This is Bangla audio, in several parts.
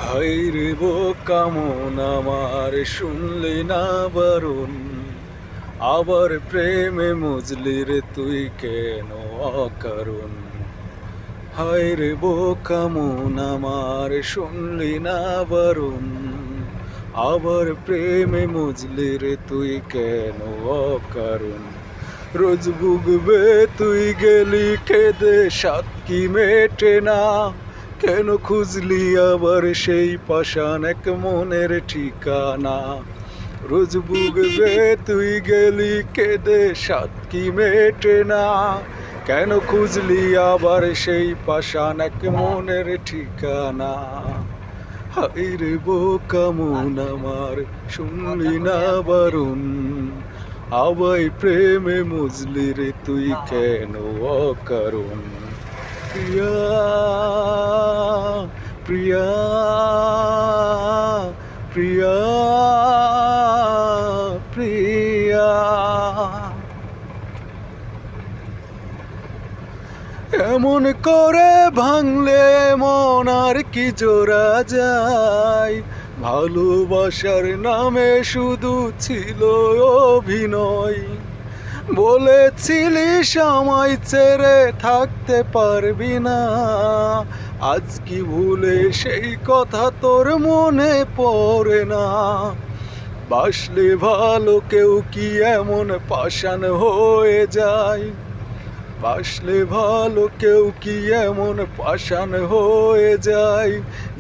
হায়রে বোকা মন আমার, শুনলি না বারণ? আবার প্রেমে মজলি রে তুই কেন অকারণ? হায়রে বোকা মন আমার, শুনলি না বারণ? আবার প্রেমে মজলি রে তুই কেন অকারণ? রোজ বুকবে তুই গেলি কেঁদে, সাত কি মেটে না? কেন খুঁজলি আবার সেই পাষাণ এক মনের ঠিকানা? রোজ বুকবে তুই গেলি কেঁদে, সাত কি মেটে না? কেন খুঁজলি আবার সেই পাষাণ এক মনের ঠিকানা? হায়রে বোকা মন আমার, শুনলি না বারণ? আবাই প্রেমে মজলি রে তুই কেন অকারণ? প্রিয়া, প্রিয়া, প্রিয়া, প্রিয়া। এমন করে ভাঙলে মন আর কি জোড়া যায়? ভালোবাসার নামে শুধু ছিল অভিনয়। বলেছিলিস আমায় ছেড়ে থাকতে পারবি না, আজ কি ভুলে সেই কথা তোর মনে পড়ে না? বাসলে ভালো কেউ কি এমন পাষাণ হয়ে যায়? বাসলে ভালো কেউ কি এমন পাষাণ হয়ে যায়,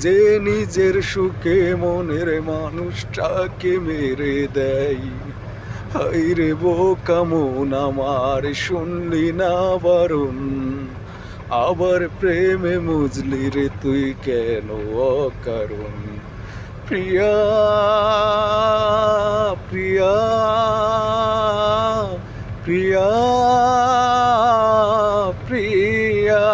যে নিজের সুখে মনের মানুষটাকে মেরে দেয়? হায়রে বোকা মন আমার, শুনলি না বারণ? আবার প্রেমে মজলি রে তুই কেন অকারণ? প্রিয়া, প্রিয়া, প্রিয়া, প্রিয়া।